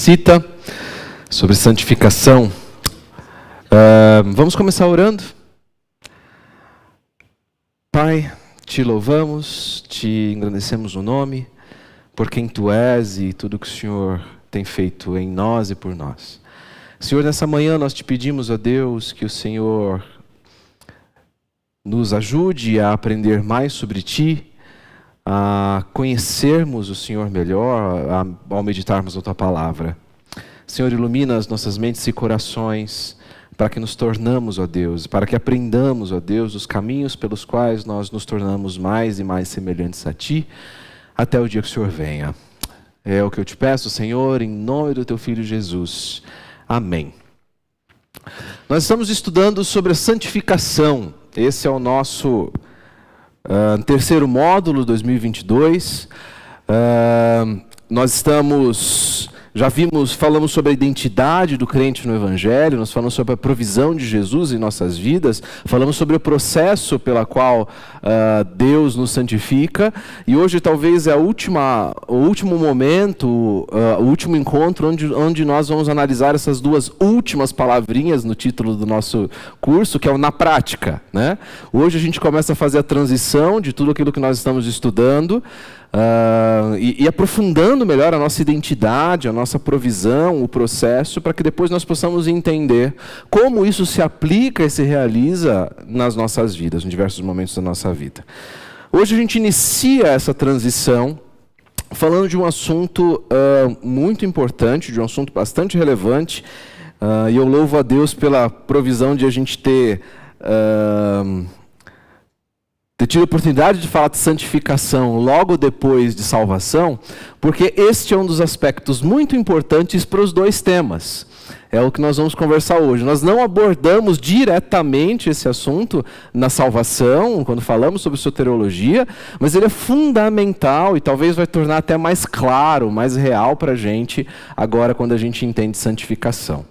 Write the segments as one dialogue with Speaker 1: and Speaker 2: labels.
Speaker 1: cita sobre santificação. Vamos começar orando. Pai, te louvamos, te engrandecemos no nome, por quem tu és e tudo que o Senhor tem feito em nós e por nós. Senhor, nessa manhã nós te pedimos, ó Deus, que o Senhor nos ajude a aprender mais sobre ti, a conhecermos o Senhor melhor ao meditarmos na tua palavra. Senhor, ilumina as nossas mentes e corações para que nos tornamos, ó Deus, para que aprendamos, ó Deus, os caminhos pelos quais nós nos tornamos mais e mais semelhantes a ti, até o dia que o Senhor venha. É o que eu te peço, Senhor, em nome do teu Filho Jesus. Amém. Nós estamos estudando sobre a santificação. Esse é o nosso terceiro módulo 2022. Nós falamos sobre a identidade do crente no Evangelho, nós falamos sobre a provisão de Jesus em nossas vidas, falamos sobre o processo pela qual Deus nos santifica, e hoje talvez é o último momento, o último encontro onde nós vamos analisar essas duas últimas palavrinhas no título do nosso curso, que é o na prática, né? Hoje a gente começa a fazer a transição de tudo aquilo que nós estamos estudando, e aprofundando melhor a nossa identidade, a nossa provisão, o processo, para que depois nós possamos entender como isso se aplica e se realiza nas nossas vidas, em diversos momentos da nossa vida. Hoje a gente inicia essa transição falando de um assunto muito importante, de um assunto bastante relevante, e eu louvo a Deus pela provisão de a gente ter tido a oportunidade de falar de santificação logo depois de salvação, porque este é um dos aspectos muito importantes para os dois temas. É o que nós vamos conversar hoje. Nós não abordamos diretamente esse assunto na salvação, quando falamos sobre soteriologia, mas ele é fundamental e talvez vai tornar até mais claro, mais real para a gente agora quando a gente entende santificação.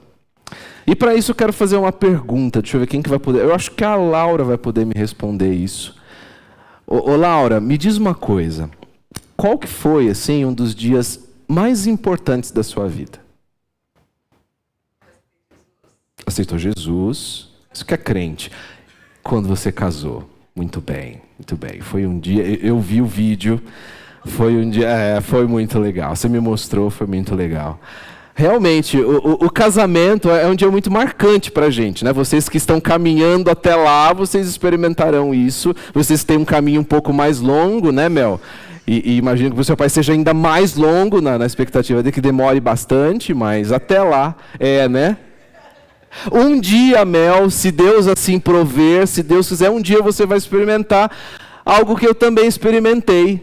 Speaker 1: E para isso eu quero fazer uma pergunta. Deixa eu ver quem que vai poder. Eu acho que a Laura vai poder me responder isso. Ô Laura, me diz uma coisa. Qual que foi, assim, um dos dias mais importantes da sua vida? Aceitou Jesus. Isso que é crente. Quando você casou. Muito bem, muito bem. Foi um dia, eu vi o vídeo, foi um dia, foi muito legal. Você me mostrou, foi muito legal. Realmente, o casamento é um dia muito marcante para a gente, né? Vocês que estão caminhando até lá, vocês experimentarão isso. Vocês têm um caminho um pouco mais longo, né, Mel? E imagino que o seu pai seja ainda mais longo na expectativa de que demore bastante, mas até lá, né? Um dia, Mel, se Deus assim prover, se Deus quiser, um dia você vai experimentar algo que eu também experimentei.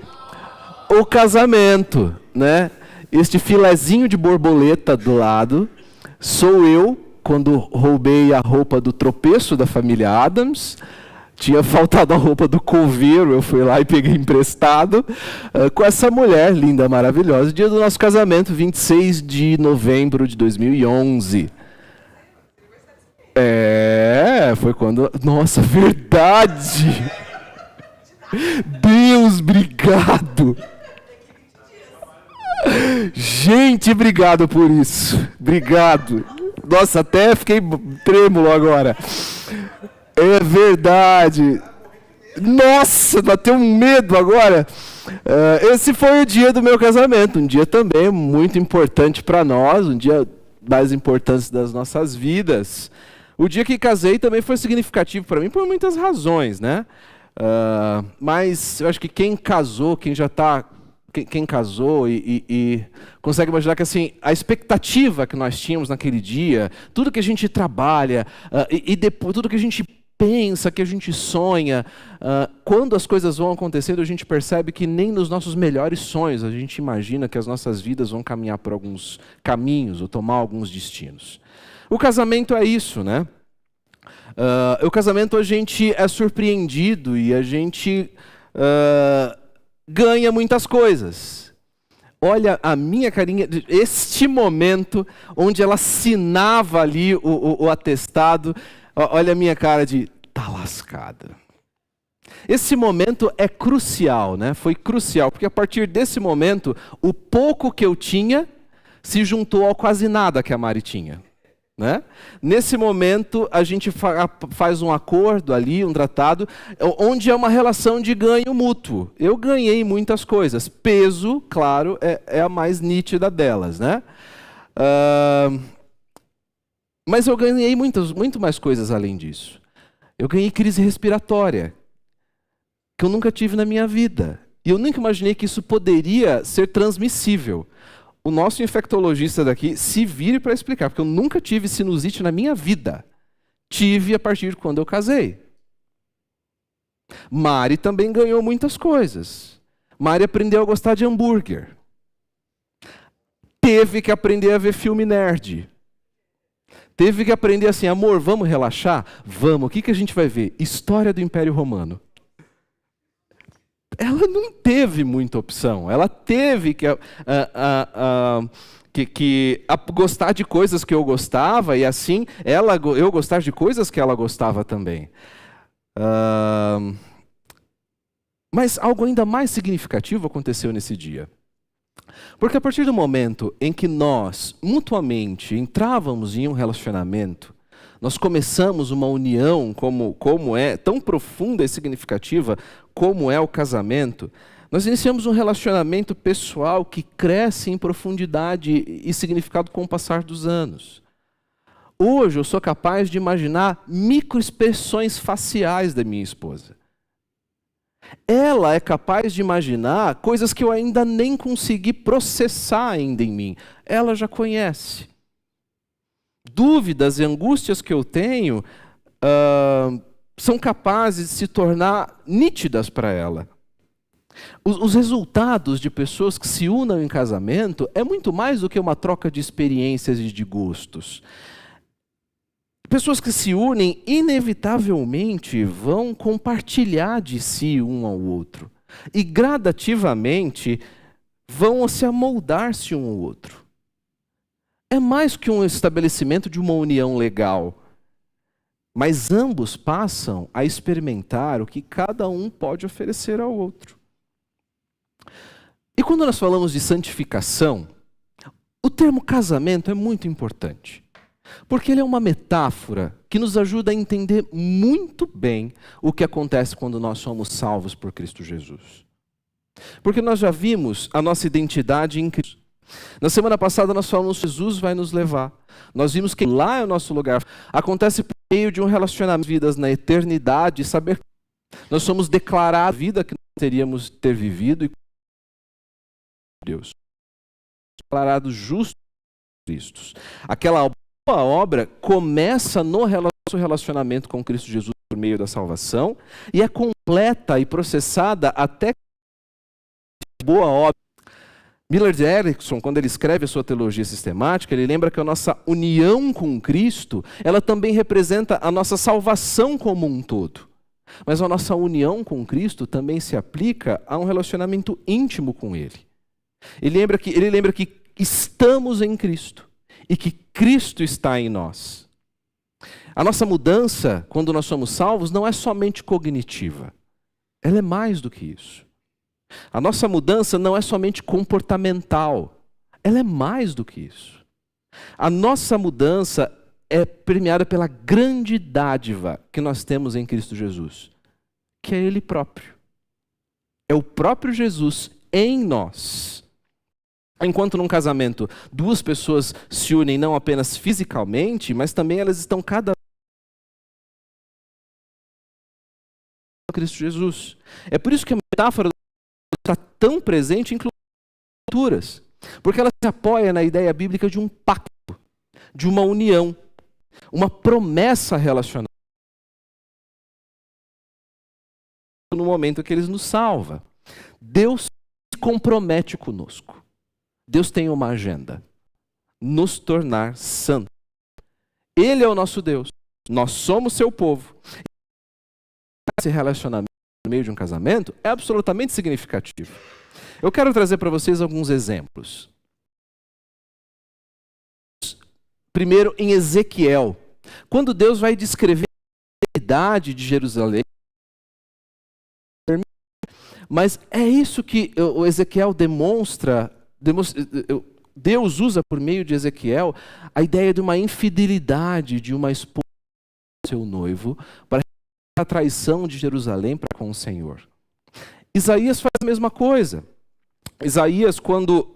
Speaker 1: O casamento, né? Este filezinho de borboleta do lado, sou eu, quando roubei a roupa do tropeço da família Adams. Tinha faltado a roupa do coveiro, eu fui lá e peguei emprestado, com essa mulher linda, maravilhosa. Dia do nosso casamento, 26 de novembro de 2011. Foi quando... Nossa, verdade! Deus, obrigado! Gente, obrigado por isso. Obrigado. Nossa, até fiquei trêmulo agora. É verdade. Nossa, bateu um medo agora. Esse foi o dia do meu casamento. Um dia também muito importante para nós. Um dia das importantes das nossas vidas. O dia que casei também foi significativo para mim por muitas razões, né? Mas eu acho que quem casou, quem casou e consegue imaginar que assim, a expectativa que nós tínhamos naquele dia, tudo que a gente trabalha e depois tudo que a gente pensa, que a gente sonha, quando as coisas vão acontecendo, a gente percebe que nem nos nossos melhores sonhos a gente imagina que as nossas vidas vão caminhar por alguns caminhos ou tomar alguns destinos. O casamento é isso, né? O casamento a gente é surpreendido e a gente ganha muitas coisas. Olha a minha carinha, este momento onde ela assinava ali o atestado, olha a minha cara de tá lascada. Esse momento é crucial, né? Foi crucial, porque a partir desse momento, o pouco que eu tinha se juntou ao quase nada que a Mari tinha. Né? Nesse momento, a gente faz um acordo ali, um tratado, onde é uma relação de ganho mútuo. Eu ganhei muitas coisas. Peso, claro, é a mais nítida delas. Né? Mas eu ganhei muito mais coisas além disso. Eu ganhei crise respiratória, que eu nunca tive na minha vida. E eu nunca imaginei que isso poderia ser transmissível. O nosso infectologista daqui se vire para explicar, porque eu nunca tive sinusite na minha vida. Tive a partir de quando eu casei. Mari também ganhou muitas coisas. Mari aprendeu a gostar de hambúrguer. Teve que aprender a ver filme nerd. Teve que aprender assim, amor, vamos relaxar? Vamos. O que a gente vai ver? História do Império Romano. Ela não teve muita opção. Ela teve que gostar de coisas que eu gostava e assim eu gostar de coisas que ela gostava também. Mas algo ainda mais significativo aconteceu nesse dia. Porque a partir do momento em que nós mutuamente entrávamos em um relacionamento, nós começamos uma união como é tão profunda e significativa como é o casamento, nós iniciamos um relacionamento pessoal que cresce em profundidade e significado com o passar dos anos. Hoje eu sou capaz de imaginar microexpressões faciais da minha esposa. Ela é capaz de imaginar coisas que eu ainda nem consegui processar ainda em mim. Ela já conhece. Dúvidas e angústias que eu tenho são capazes de se tornar nítidas para ela. Os resultados de pessoas que se unam em casamento é muito mais do que uma troca de experiências e de gostos. Pessoas que se unem, inevitavelmente, vão compartilhar de si um ao outro. E gradativamente vão se amoldar-se um ao outro. É mais que um estabelecimento de uma união legal. Mas ambos passam a experimentar o que cada um pode oferecer ao outro. E quando nós falamos de santificação, o termo casamento é muito importante. Porque ele é uma metáfora que nos ajuda a entender muito bem o que acontece quando nós somos salvos por Cristo Jesus. Porque nós já vimos a nossa identidade em Cristo. Na semana passada nós falamos que Jesus vai nos levar. Nós vimos que lá é o nosso lugar. Acontece por meio de um relacionamento de vidas na eternidade, saber que nós somos declarados a vida que nós teríamos de ter vivido e Deus. Declarados justos em Cristo. Aquela boa obra começa no relacionamento com Cristo Jesus por meio da salvação e é completa e processada até que a boa obra. Millard Erickson, quando ele escreve a sua teologia sistemática, ele lembra que a nossa união com Cristo, ela também representa a nossa salvação como um todo. Mas a nossa união com Cristo também se aplica a um relacionamento íntimo com Ele. Ele lembra que estamos em Cristo e que Cristo está em nós. A nossa mudança, quando nós somos salvos, não é somente cognitiva. Ela é mais do que isso. A nossa mudança não é somente comportamental. Ela é mais do que isso. A nossa mudança é premiada pela grande dádiva que nós temos em Cristo Jesus, que é Ele próprio. É o próprio Jesus em nós. Enquanto num casamento duas pessoas se unem não apenas fisicamente, mas também elas estão cada Cristo Jesus. É por isso que a metáfora está tão presente em culturas, porque ela se apoia na ideia bíblica de um pacto, de uma união, uma promessa relacional. No momento que Ele nos salva, Deus se compromete conosco. Deus tem uma agenda, nos tornar santos. Ele é o nosso Deus, nós somos seu povo. Esse relacionamento no meio de um casamento é absolutamente significativo. Eu quero trazer para vocês alguns exemplos. Primeiro, em Ezequiel, quando Deus vai descrever a cidade de Jerusalém, mas é isso que o Ezequiel demonstra Deus usa por meio de Ezequiel a ideia de uma infidelidade de uma esposa do seu noivo para a traição de Jerusalém para com o Senhor. Isaías faz a mesma coisa. Isaías, quando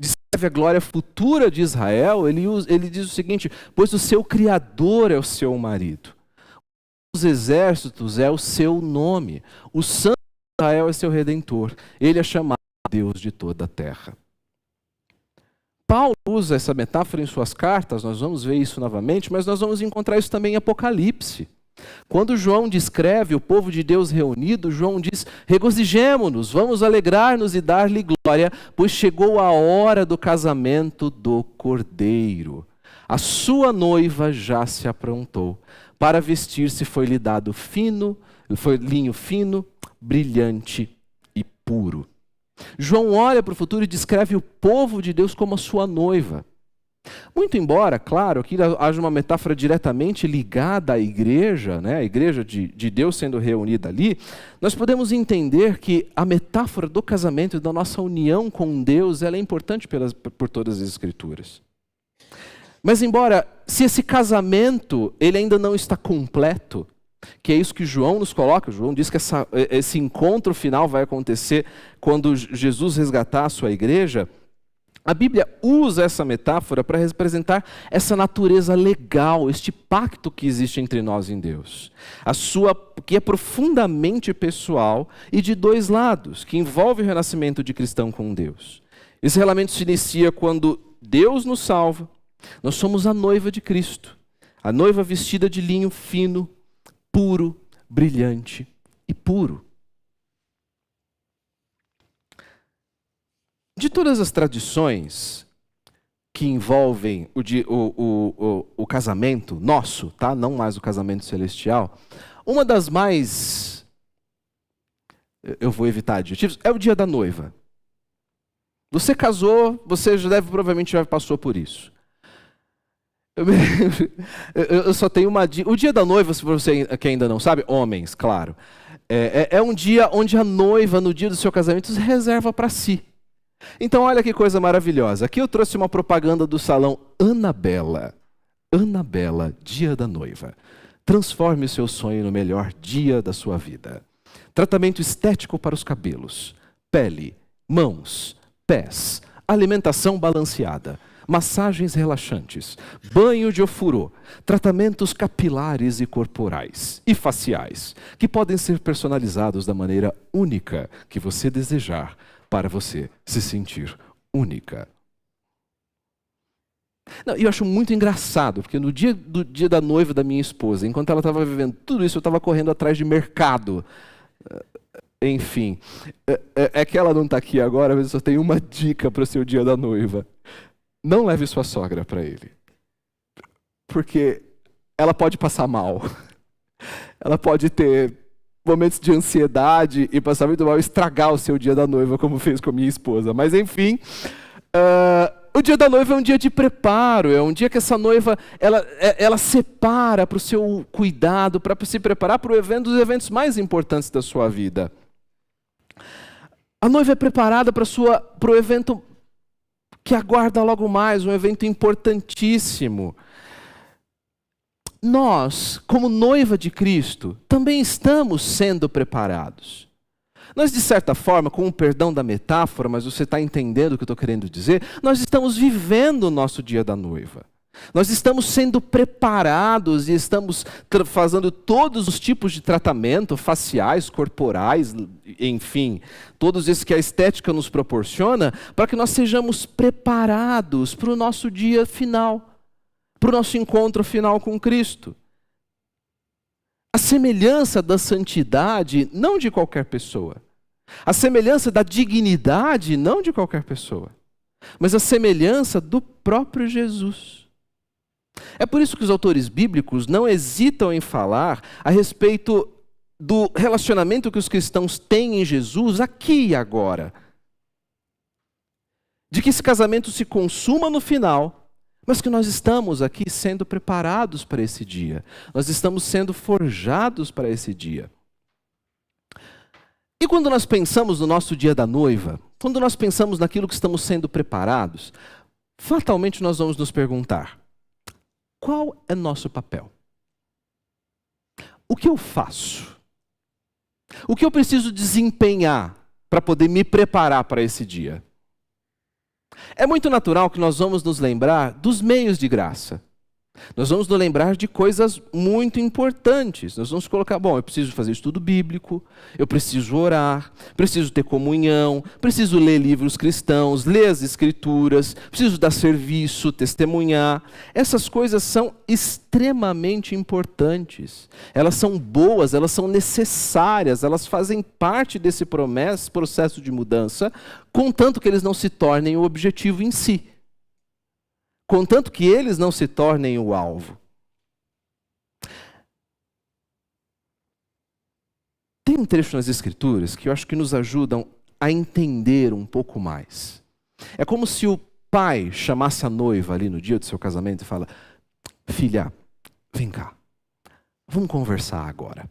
Speaker 1: descreve a glória futura de Israel, ele diz o seguinte: pois o seu Criador é o seu marido, os exércitos é o seu nome, o Santo de Israel é seu Redentor, ele é chamado Deus de toda a terra. Paulo usa essa metáfora em suas cartas, nós vamos ver isso novamente, mas nós vamos encontrar isso também em Apocalipse. Quando João descreve o povo de Deus reunido, João diz: regozijemo-nos, vamos alegrar-nos e dar-lhe glória, pois chegou a hora do casamento do Cordeiro. A sua noiva já se aprontou. Para vestir-se foi-lhe dado linho fino, brilhante e puro. João olha para o futuro e descreve o povo de Deus como a sua noiva. Muito embora, claro, aqui haja uma metáfora diretamente ligada à igreja, né? A igreja de Deus sendo reunida ali, nós podemos entender que a metáfora do casamento e da nossa união com Deus, ela é importante por todas as Escrituras. Mas embora, se esse casamento ele ainda não está completo, que é isso que João nos coloca, João diz que esse encontro final vai acontecer quando Jesus resgatar a sua igreja, a Bíblia usa essa metáfora para representar essa natureza legal, este pacto que existe entre nós e Deus. Que é profundamente pessoal e de dois lados, que envolve o renascimento de cristão com Deus. Esse relacionamento se inicia quando Deus nos salva, nós somos a noiva de Cristo, a noiva vestida de linho fino, puro, brilhante e puro. De todas as tradições que envolvem o casamento nosso, tá? Não mais o casamento celestial, uma das mais, eu vou evitar adjetivos, é o dia da noiva. Você casou, você provavelmente já passou por isso. Eu só tenho uma dica. O dia da noiva, se você que ainda não sabe, homens, claro, é um dia onde a noiva, no dia do seu casamento, se reserva para si. Então, olha que coisa maravilhosa. Aqui eu trouxe uma propaganda do salão Anabela. Anabela, dia da noiva. Transforme o seu sonho no melhor dia da sua vida. Tratamento estético para os cabelos, pele, mãos, pés, alimentação balanceada, massagens relaxantes, banho de ofurô, tratamentos capilares e corporais e faciais, que podem ser personalizados da maneira única que você desejar, para você se sentir única. Não, eu acho muito engraçado, porque no dia da noiva da minha esposa, enquanto ela estava vivendo tudo isso, eu estava correndo atrás de mercado. Enfim, é que ela não está aqui agora, mas eu só tenho uma dica para o seu dia da noiva. Não leve sua sogra para ele. Porque ela pode passar mal. Ela pode ter momentos de ansiedade e passar muito mal, estragar o seu dia da noiva, como fez com a minha esposa. Mas enfim, o dia da noiva é um dia de preparo, é um dia que essa noiva, ela separa para o seu cuidado, para se preparar para os eventos mais importantes da sua vida. A noiva é preparada para o evento que aguarda logo mais, um evento importantíssimo. Nós, como noiva de Cristo, também estamos sendo preparados. Nós, de certa forma, com o perdão da metáfora, mas você está entendendo o que eu estou querendo dizer, nós estamos vivendo o nosso dia da noiva. Nós estamos sendo preparados e estamos fazendo todos os tipos de tratamento, faciais, corporais, enfim, todos esses que a estética nos proporciona, para que nós sejamos preparados para o nosso dia final, para o nosso encontro final com Cristo. A semelhança da santidade, não de qualquer pessoa. A semelhança da dignidade, não de qualquer pessoa. Mas a semelhança do próprio Jesus. É por isso que os autores bíblicos não hesitam em falar a respeito do relacionamento que os cristãos têm em Jesus aqui e agora. De que esse casamento se consuma no final, mas que nós estamos aqui sendo preparados para esse dia. Nós estamos sendo forjados para esse dia. E quando nós pensamos no nosso dia da noiva, quando nós pensamos naquilo que estamos sendo preparados, fatalmente nós vamos nos perguntar: qual é nosso papel? O que eu faço? O que eu preciso desempenhar para poder me preparar para esse dia? É muito natural que nós vamos nos lembrar dos meios de graça. Nós vamos nos lembrar de coisas muito importantes. Nós vamos colocar, bom, eu preciso fazer estudo bíblico, eu preciso orar, preciso ter comunhão, preciso ler livros cristãos, ler as escrituras, preciso dar serviço, testemunhar. Essas coisas são extremamente importantes. Elas são boas, elas são necessárias, elas fazem parte desse processo de mudança, contanto que eles não se tornem o objetivo em si. Contanto que eles não se tornem o alvo. Tem um trecho nas Escrituras que eu acho que nos ajudam a entender um pouco mais. É como se o pai chamasse a noiva ali no dia do seu casamento e fala: filha, vem cá, vamos conversar agora.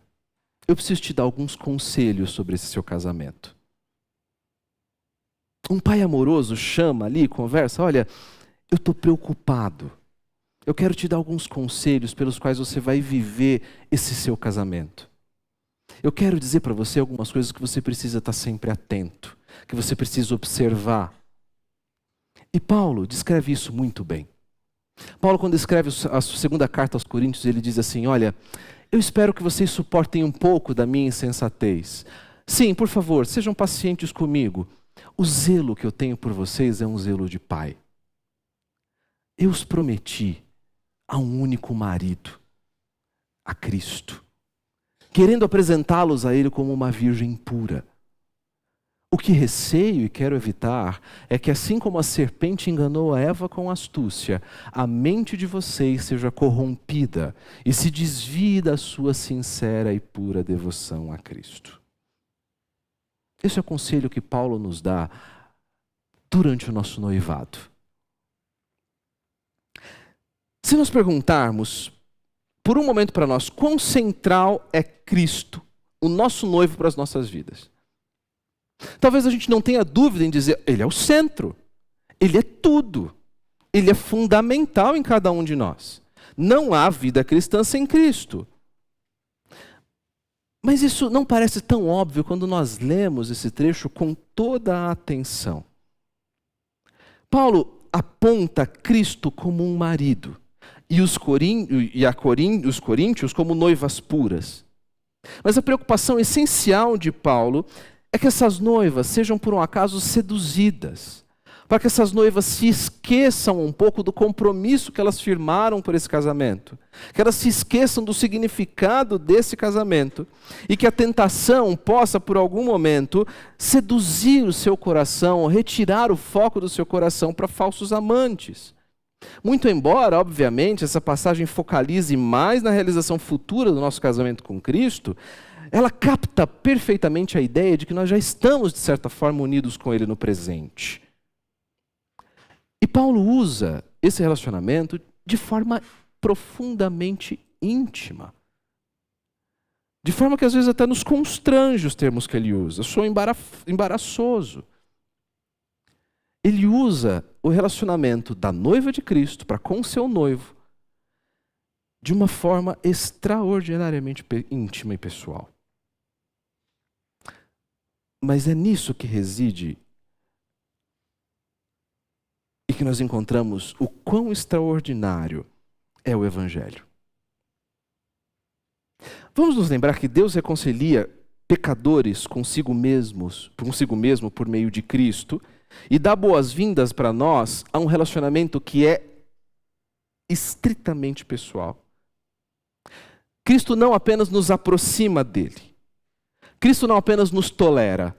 Speaker 1: Eu preciso te dar alguns conselhos sobre esse seu casamento. Um pai amoroso chama ali, conversa: olha, eu estou preocupado. Eu quero te dar alguns conselhos pelos quais você vai viver esse seu casamento. Eu quero dizer para você algumas coisas que você precisa estar sempre atento, que você precisa observar. E Paulo descreve isso muito bem. Paulo, quando escreve a segunda carta aos Coríntios, ele diz assim: olha, eu espero que vocês suportem um pouco da minha insensatez. Sim, por favor, sejam pacientes comigo. O zelo que eu tenho por vocês é um zelo de pai. Eu os prometi a um único marido, a Cristo, querendo apresentá-los a Ele como uma virgem pura. O que receio e quero evitar é que, assim como a serpente enganou a Eva com astúcia, a mente de vocês seja corrompida e se desvie da sua sincera e pura devoção a Cristo. Esse é o conselho que Paulo nos dá durante o nosso noivado. Se nós perguntarmos, por um momento para nós, quão central é Cristo, o nosso noivo, para as nossas vidas? Talvez a gente não tenha dúvida em dizer: Ele é o centro, Ele é tudo, Ele é fundamental em cada um de nós. Não há vida cristã sem Cristo. Mas isso não parece tão óbvio quando nós lemos esse trecho com toda a atenção. Paulo aponta Cristo como um marido e os coríntios como noivas puras. Mas a preocupação essencial de Paulo é que essas noivas sejam por um acaso seduzidas, para que essas noivas se esqueçam um pouco do compromisso que elas firmaram por esse casamento, que elas se esqueçam do significado desse casamento e que a tentação possa, por algum momento, seduzir o seu coração, retirar o foco do seu coração para falsos amantes. Muito embora, obviamente, essa passagem focalize mais na realização futura do nosso casamento com Cristo, ela capta perfeitamente a ideia de que nós já estamos, de certa forma, unidos com Ele no presente. E Paulo usa esse relacionamento de forma profundamente íntima. De forma que às vezes até nos constrange os termos que ele usa. Soa embaraçoso. Ele usa o relacionamento da noiva de Cristo para com seu noivo de uma forma extraordinariamente íntima e pessoal. Mas é nisso que reside e que nós encontramos o quão extraordinário é o Evangelho. Vamos nos lembrar que Deus reconcilia pecadores consigo mesmo por meio de Cristo e dá boas-vindas para nós a um relacionamento que é estritamente pessoal. Cristo não apenas nos aproxima dele. Cristo não apenas nos tolera.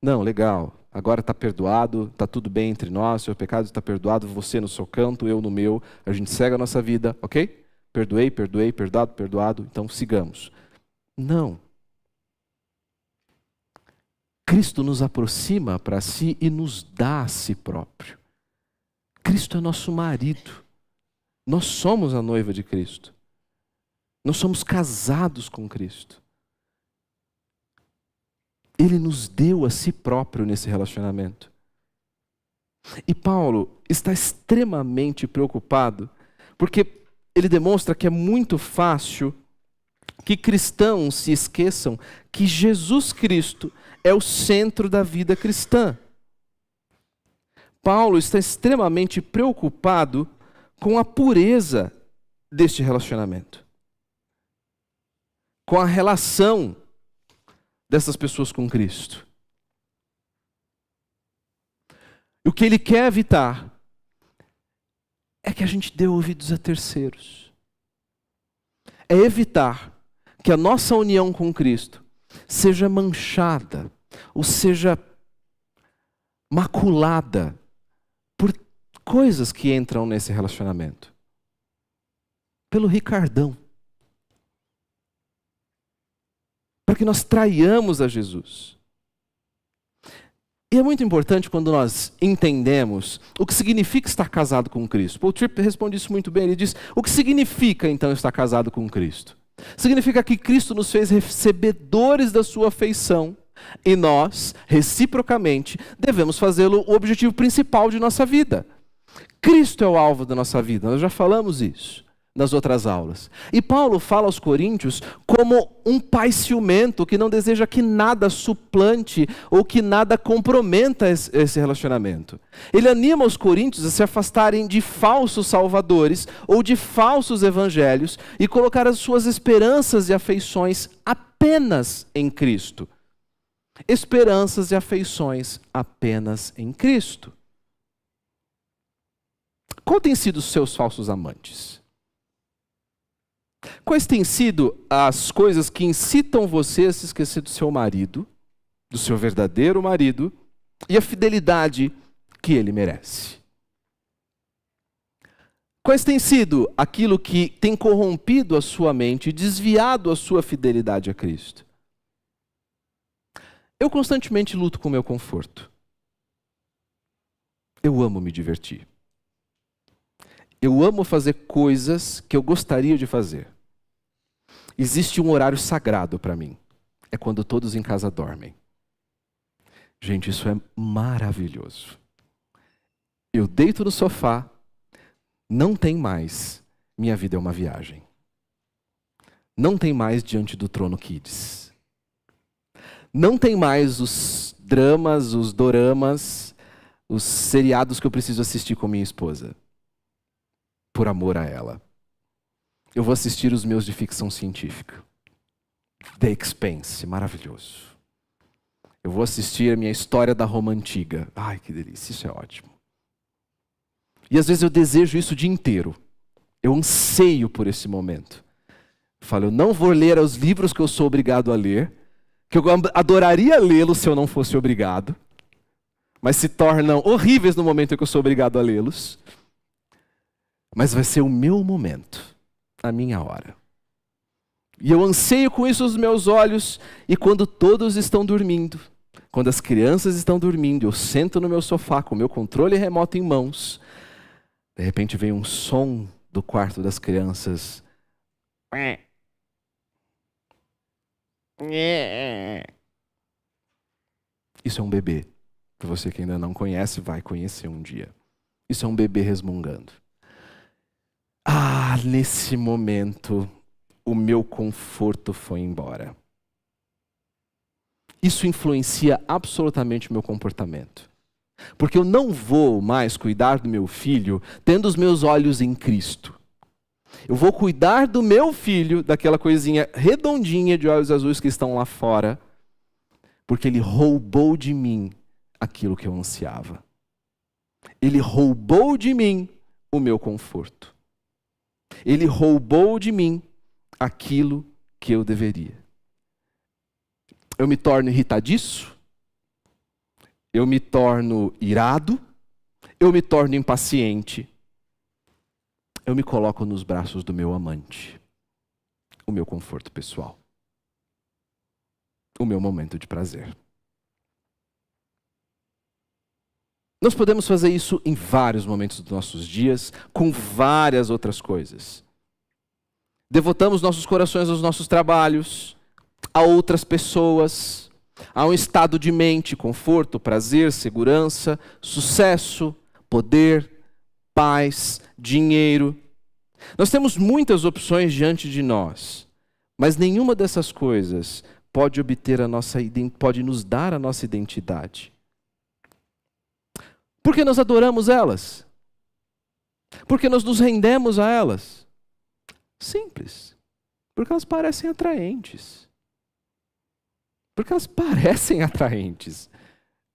Speaker 1: Não, legal, agora está perdoado, está tudo bem entre nós, seu pecado está perdoado, você no seu canto, eu no meu, a gente segue a nossa vida, ok? Perdoei, perdoado, então sigamos. Não. Cristo nos aproxima para si e nos dá a si próprio. Cristo é nosso marido. Nós somos a noiva de Cristo. Nós somos casados com Cristo. Ele nos deu a si próprio nesse relacionamento. E Paulo está extremamente preocupado, porque ele demonstra que é muito fácil que cristãos se esqueçam que Jesus Cristo é o centro da vida cristã. Paulo está extremamente preocupado com a pureza deste relacionamento, com a relação dessas pessoas com Cristo. O que ele quer evitar é que a gente dê ouvidos a terceiros. É evitar que a nossa união com Cristo seja manchada, ou seja maculada por coisas que entram nesse relacionamento. Pelo Ricardão. Para que nós traiamos a Jesus. E é muito importante quando nós entendemos o que significa estar casado com Cristo. Paul Tripp responde isso muito bem. Ele diz, o que significa então estar casado com Cristo? Significa que Cristo nos fez recebedores da sua afeição e nós, reciprocamente, devemos fazê-lo o objetivo principal de nossa vida. Cristo é o alvo da nossa vida, nós já falamos isso nas outras aulas. E Paulo fala aos coríntios como um pai ciumento que não deseja que nada suplante ou que nada comprometa esse relacionamento. Ele anima os coríntios a se afastarem de falsos salvadores ou de falsos evangelhos e colocar as suas esperanças e afeições apenas em Cristo. Esperanças e afeições apenas em Cristo. Qual tem sido os seus falsos amantes? Quais têm sido as coisas que incitam você a se esquecer do seu marido, do seu verdadeiro marido, e a fidelidade que ele merece? Quais têm sido aquilo que tem corrompido a sua mente e desviado a sua fidelidade a Cristo? Eu constantemente luto com o meu conforto. Eu amo me divertir. Eu amo fazer coisas que eu gostaria de fazer. Existe um horário sagrado para mim. É quando todos em casa dormem. Gente, isso é maravilhoso. Eu deito no sofá, não tem mais. Minha vida é uma viagem. Não tem mais Diante do Trono Kids. Não tem mais os dramas, os doramas, os seriados que eu preciso assistir com minha esposa. Por amor a ela. Eu vou assistir os meus de ficção científica. The Expanse, maravilhoso. Eu vou assistir a minha história da Roma Antiga. Ai, que delícia, isso é ótimo. E às vezes eu desejo isso o dia inteiro. Eu anseio por esse momento. Eu falo, eu não vou ler os livros que eu sou obrigado a ler, que eu adoraria lê-los se eu não fosse obrigado, mas se tornam horríveis no momento em que eu sou obrigado a lê-los. Mas vai ser o meu momento. A minha hora. E eu anseio com isso os meus olhos, e quando todos estão dormindo, quando as crianças estão dormindo, eu sento no meu sofá com o meu controle remoto em mãos, de repente vem um som do quarto das crianças. Isso é um bebê. Para você que ainda não conhece, vai conhecer um dia. Isso é um bebê resmungando. Ah, nesse momento, o meu conforto foi embora. Isso influencia absolutamente o meu comportamento. Porque eu não vou mais cuidar do meu filho tendo os meus olhos em Cristo. Eu vou cuidar do meu filho, daquela coisinha redondinha de olhos azuis que estão lá fora, porque ele roubou de mim aquilo que eu ansiava. Ele roubou de mim o meu conforto. Ele roubou de mim aquilo que eu deveria. Eu me torno irritadiço, eu me torno irado, eu me torno impaciente, eu me coloco nos braços do meu amante, o meu conforto pessoal, o meu momento de prazer. Nós podemos fazer isso em vários momentos dos nossos dias, com várias outras coisas. Devotamos nossos corações aos nossos trabalhos, a outras pessoas, Há um estado de mente, conforto, prazer, segurança, sucesso, poder, paz, dinheiro. Nós temos muitas opções diante de nós, mas nenhuma dessas coisas pode pode nos dar a nossa identidade. Por que nós adoramos elas? Por que nós nos rendemos a elas? Simples. Porque elas parecem atraentes. Porque elas parecem atraentes.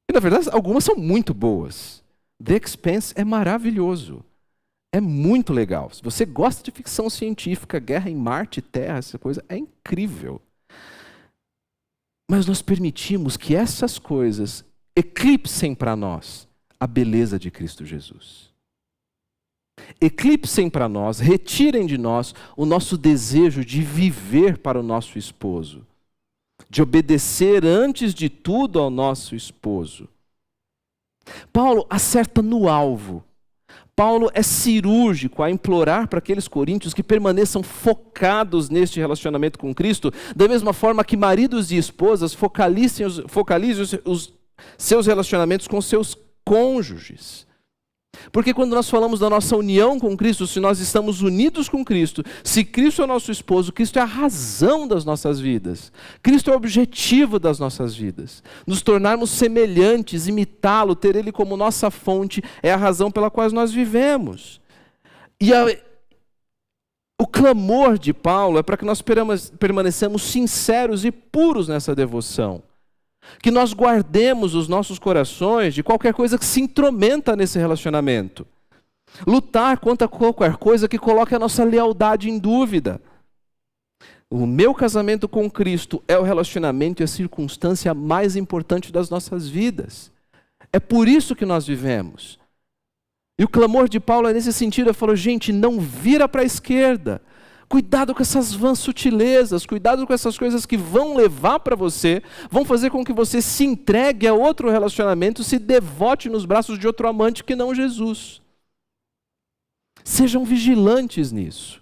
Speaker 1: E, na verdade, algumas são muito boas. The Expanse é maravilhoso. É muito legal. Se você gosta de ficção científica, guerra em Marte, Terra, essa coisa, é incrível. Mas nós permitimos que essas coisas eclipsem para nós a beleza de Cristo Jesus. Eclipsem para nós, retirem de nós o nosso desejo de viver para o nosso esposo, de obedecer antes de tudo ao nosso esposo. Paulo acerta no alvo. Paulo é cirúrgico a implorar para aqueles coríntios que permaneçam focados neste relacionamento com Cristo, da mesma forma que maridos e esposas focalizem os seus relacionamentos com seus cônjuges. Porque quando nós falamos da nossa união com Cristo, se nós estamos unidos com Cristo, se Cristo é o nosso esposo, Cristo é a razão das nossas vidas. Cristo é o objetivo das nossas vidas. Nos tornarmos semelhantes, imitá-lo, ter Ele como nossa fonte, é a razão pela qual nós vivemos. E o clamor de Paulo é para que nós permanecemos sinceros e puros nessa devoção. Que nós guardemos os nossos corações de qualquer coisa que se intrometa nesse relacionamento. Lutar contra qualquer coisa que coloque a nossa lealdade em dúvida. O meu casamento com Cristo é o relacionamento e a circunstância mais importante das nossas vidas. É por isso que nós vivemos. E o clamor de Paulo é nesse sentido. Ele falou, gente, não vira para a esquerda. Cuidado com essas vãs sutilezas, cuidado com essas coisas que vão levar para você, vão fazer com que você se entregue a outro relacionamento, se devote nos braços de outro amante que não Jesus. Sejam vigilantes nisso.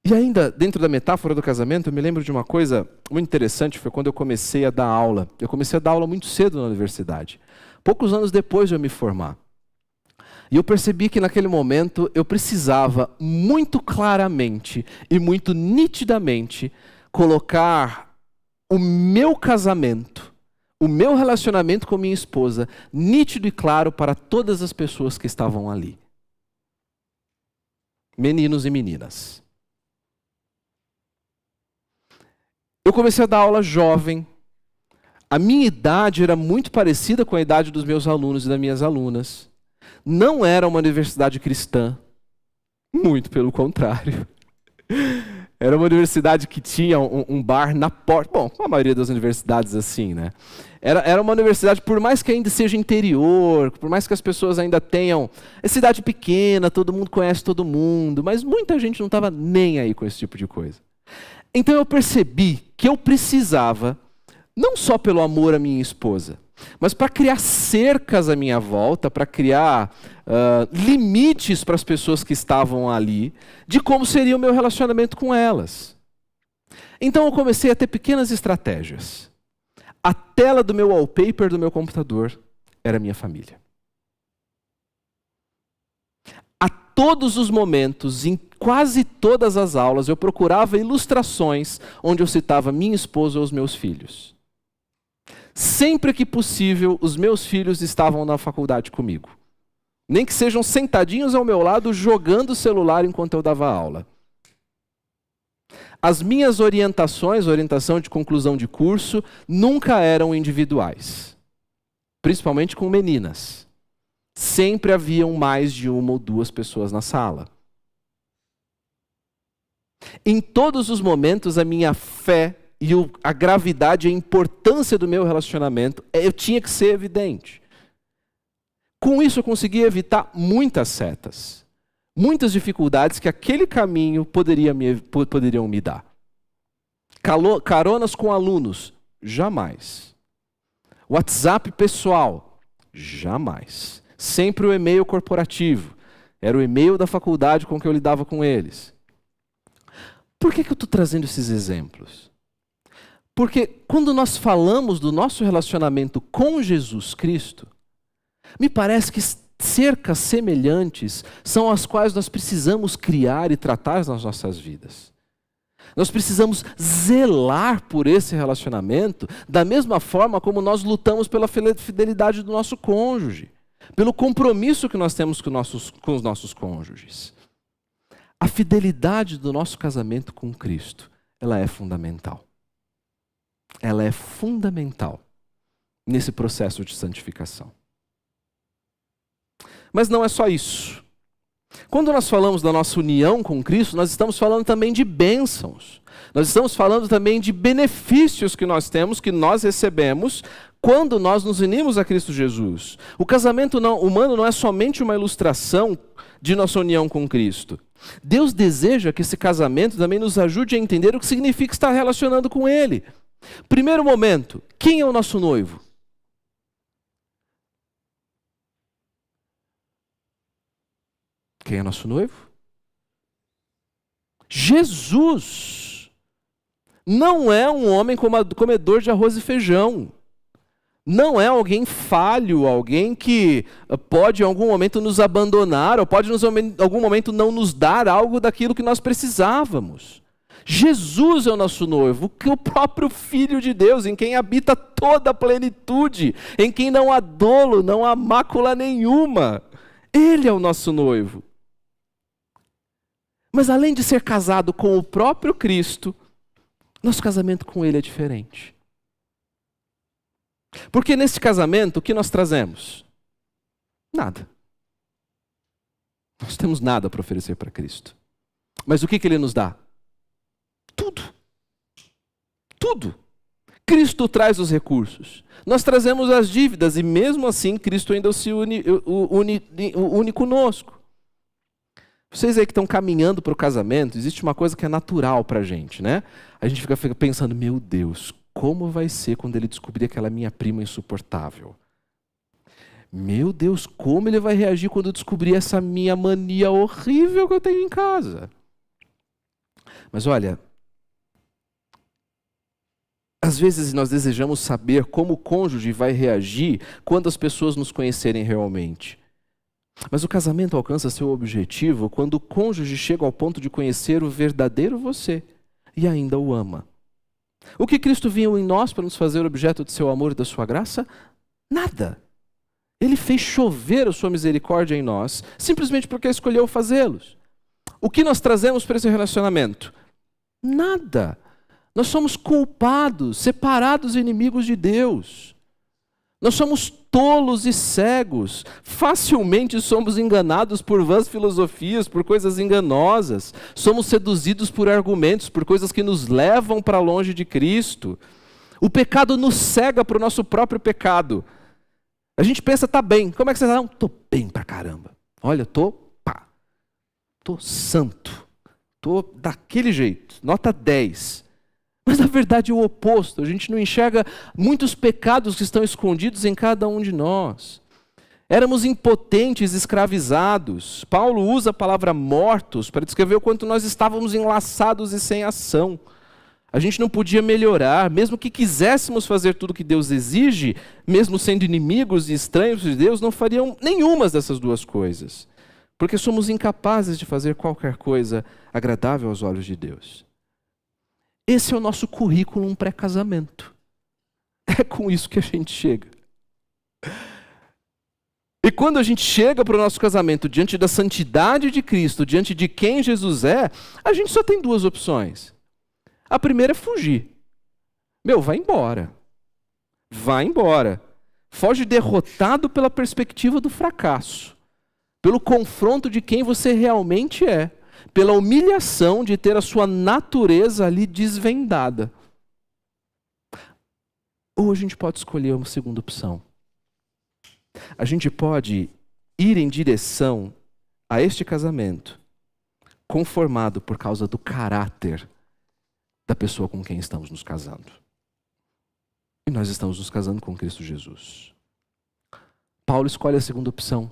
Speaker 1: E ainda, dentro da metáfora do casamento, eu me lembro de uma coisa muito interessante, foi quando eu comecei a dar aula. Eu comecei a dar aula muito cedo na universidade, poucos anos depois de eu me formar. E eu percebi que naquele momento eu precisava muito claramente e muito nitidamente colocar o meu casamento, o meu relacionamento com minha esposa, nítido e claro para todas as pessoas que estavam ali. Meninos e meninas. Eu comecei a dar aula jovem. A minha idade era muito parecida com a idade dos meus alunos e das minhas alunas. Não era uma universidade cristã, muito pelo contrário. Era uma universidade que tinha um bar na porta. Bom, a maioria das universidades assim, né? Era uma universidade, por mais que ainda seja interior, por mais que as pessoas ainda tenham... É cidade pequena, todo mundo conhece todo mundo, mas muita gente não estava nem aí com esse tipo de coisa. Então eu percebi que eu precisava, não só pelo amor à minha esposa, mas para criar cercas à minha volta, para criar limites para as pessoas que estavam ali, de como seria o meu relacionamento com elas. Então eu comecei a ter pequenas estratégias. A tela do meu wallpaper do meu computador era a minha família. A todos os momentos, em quase todas as aulas, eu procurava ilustrações onde eu citava minha esposa ou os meus filhos. Sempre que possível, os meus filhos estavam na faculdade comigo. Nem que sejam sentadinhos ao meu lado, jogando o celular enquanto eu dava aula. As minhas orientação de conclusão de curso, nunca eram individuais. Principalmente com meninas. Sempre haviam mais de uma ou duas pessoas na sala. Em todos os momentos, a minha fé e a gravidade e a importância do meu relacionamento, eu tinha que ser evidente. Com isso eu consegui evitar muitas setas, muitas dificuldades que aquele caminho poderiam me dar. Caronas com alunos, jamais. WhatsApp pessoal, jamais. Sempre o e-mail corporativo, era o e-mail da faculdade com que eu lidava com eles. Por que eu estou trazendo esses exemplos? Porque quando nós falamos do nosso relacionamento com Jesus Cristo, me parece que cercas semelhantes são as quais nós precisamos criar e tratar nas nossas vidas. Nós precisamos zelar por esse relacionamento da mesma forma como nós lutamos pela fidelidade do nosso cônjuge, pelo compromisso que nós temos com os nossos cônjuges. A fidelidade do nosso casamento com Cristo, ela é fundamental. Ela é fundamental nesse processo de santificação. Mas não é só isso. Quando nós falamos da nossa união com Cristo, nós estamos falando também de bênçãos. Nós estamos falando também de benefícios que nós temos, que nós recebemos, quando nós nos unimos a Cristo Jesus. O casamento humano não é somente uma ilustração de nossa união com Cristo. Deus deseja que esse casamento também nos ajude a entender o que significa estar relacionando com Ele. Primeiro momento, quem é o nosso noivo? Quem é nosso noivo? Jesus não é um homem comedor de arroz e feijão. Não é alguém falho, alguém que pode em algum momento nos abandonar, ou pode em algum momento não nos dar algo daquilo que nós precisávamos. Jesus é o nosso noivo, o próprio Filho de Deus, em quem habita toda a plenitude, em quem não há dolo, não há mácula nenhuma. Ele é o nosso noivo. Mas além de ser casado com o próprio Cristo, nosso casamento com Ele é diferente. Porque nesse casamento, o que nós trazemos? Nada. Nós temos nada para oferecer para Cristo. Mas o que Ele nos dá? Tudo. Tudo. Cristo traz os recursos. Nós trazemos as dívidas e mesmo assim Cristo ainda se une conosco. Vocês aí que estão caminhando para o casamento, existe uma coisa que é natural para a gente, né? A gente fica pensando, meu Deus, como vai ser quando ele descobrir aquela minha prima insuportável? Meu Deus, como ele vai reagir quando descobrir essa minha mania horrível que eu tenho em casa? Mas olha, às vezes nós desejamos saber como o cônjuge vai reagir quando as pessoas nos conhecerem realmente. Mas o casamento alcança seu objetivo quando o cônjuge chega ao ponto de conhecer o verdadeiro você e ainda o ama. O que Cristo viu em nós para nos fazer objeto de seu amor e da sua graça? Nada. Ele fez chover a sua misericórdia em nós, simplesmente porque escolheu fazê-los. O que nós trazemos para esse relacionamento? Nada. Nós somos culpados, separados e inimigos de Deus. Nós somos tolos e cegos. Facilmente somos enganados por vãs filosofias, por coisas enganosas. Somos seduzidos por argumentos, por coisas que nos levam para longe de Cristo. O pecado nos cega para o nosso próprio pecado. A gente pensa, tá bem. Como é que você está? Não, tô bem pra caramba. Olha, tô santo. Tô daquele jeito. Nota 10. Mas na verdade é o oposto. A gente não enxerga muitos pecados que estão escondidos em cada um de nós. Éramos impotentes, escravizados. Paulo usa a palavra mortos para descrever o quanto nós estávamos enlaçados e sem ação. A gente não podia melhorar, mesmo que quiséssemos fazer tudo o que Deus exige, mesmo sendo inimigos e estranhos de Deus, não fariam nenhuma dessas duas coisas. Porque somos incapazes de fazer qualquer coisa agradável aos olhos de Deus. Esse é o nosso currículo pré-casamento. É com isso que a gente chega. E quando a gente chega para o nosso casamento diante da santidade de Cristo, diante de quem Jesus é, a gente só tem duas opções. A primeira é fugir. Vai embora. Vai embora. Foge derrotado pela perspectiva do fracasso, pelo confronto de quem você realmente é, pela humilhação de ter a sua natureza ali desvendada. Ou a gente pode escolher uma segunda opção. A gente pode ir em direção a este casamento, conformado por causa do caráter da pessoa com quem estamos nos casando. E nós estamos nos casando com Cristo Jesus. Paulo escolhe a segunda opção.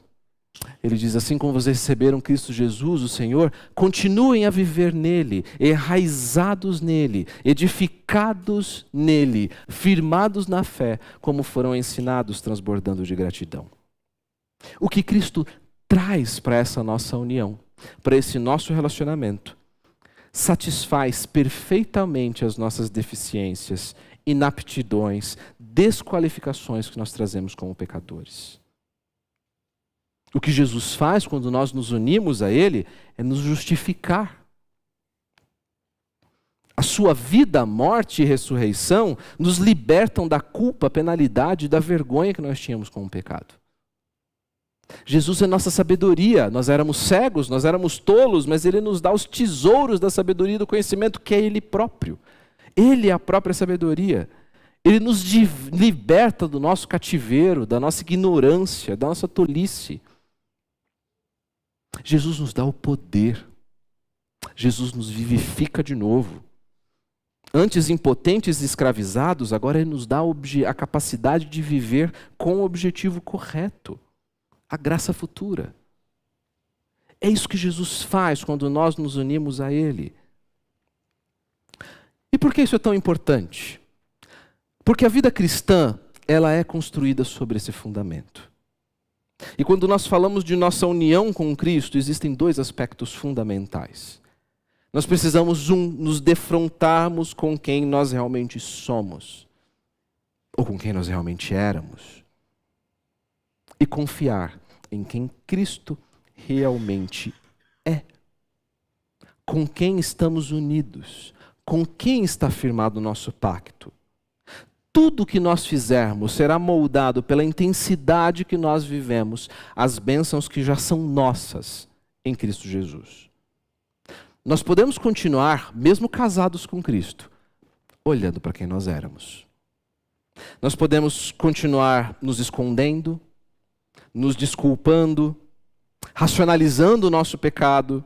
Speaker 1: Ele diz assim: como vocês receberam Cristo Jesus, o Senhor, continuem a viver nele, enraizados nele, edificados nele, firmados na fé, como foram ensinados, transbordando de gratidão. O que Cristo traz para essa nossa união, para esse nosso relacionamento, satisfaz perfeitamente as nossas deficiências, inaptidões, desqualificações que nós trazemos como pecadores. O que Jesus faz quando nós nos unimos a Ele é nos justificar. A sua vida, morte e ressurreição nos libertam da culpa, penalidade e da vergonha que nós tínhamos com o pecado. Jesus é nossa sabedoria. Nós éramos cegos, nós éramos tolos, mas Ele nos dá os tesouros da sabedoria e do conhecimento, que é Ele próprio. Ele é a própria sabedoria. Ele nos liberta do nosso cativeiro, da nossa ignorância, da nossa tolice. Jesus nos dá o poder. Jesus nos vivifica de novo. Antes impotentes e escravizados, agora Ele nos dá a capacidade de viver com o objetivo correto. A graça futura. É isso que Jesus faz quando nós nos unimos a Ele. E por que isso é tão importante? Porque a vida cristã, ela é construída sobre esse fundamento. E quando nós falamos de nossa união com Cristo, existem dois aspectos fundamentais. Nós precisamos, nos defrontarmos com quem nós realmente somos, ou com quem nós realmente éramos, e confiar em quem Cristo realmente é. Com quem estamos unidos, com quem está firmado o nosso pacto. Tudo que nós fizermos será moldado pela intensidade que nós vivemos, as bênçãos que já são nossas em Cristo Jesus. Nós podemos continuar, mesmo casados com Cristo, olhando para quem nós éramos. Nós podemos continuar nos escondendo, nos desculpando, racionalizando o nosso pecado.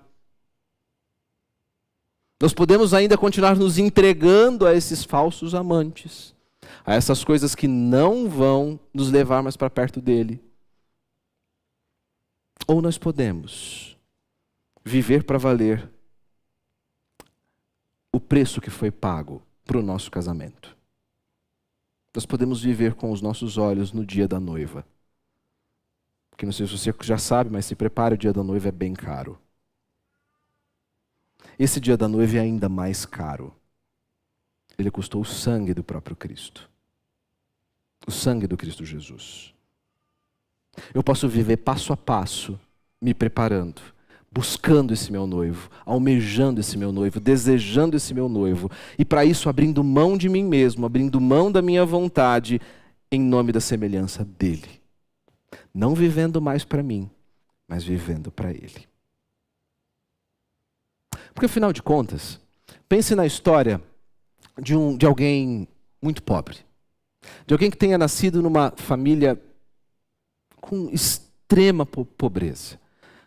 Speaker 1: Nós podemos ainda continuar nos entregando a esses falsos amantes, a essas coisas que não vão nos levar mais para perto dele. Ou nós podemos viver para valer o preço que foi pago para o nosso casamento. Nós podemos viver com os nossos olhos no dia da noiva. Porque não sei se você já sabe, mas se prepare, o dia da noiva é bem caro. Esse dia da noiva é ainda mais caro. Ele custou o sangue do próprio Cristo. O sangue do Cristo Jesus. Eu posso viver passo a passo, me preparando, buscando esse meu noivo, almejando esse meu noivo, desejando esse meu noivo. E para isso abrindo mão de mim mesmo, abrindo mão da minha vontade, em nome da semelhança dele. Não vivendo mais para mim, mas vivendo para ele. Porque afinal de contas, pense na história de alguém muito pobre. De alguém que tenha nascido numa família com extrema pobreza.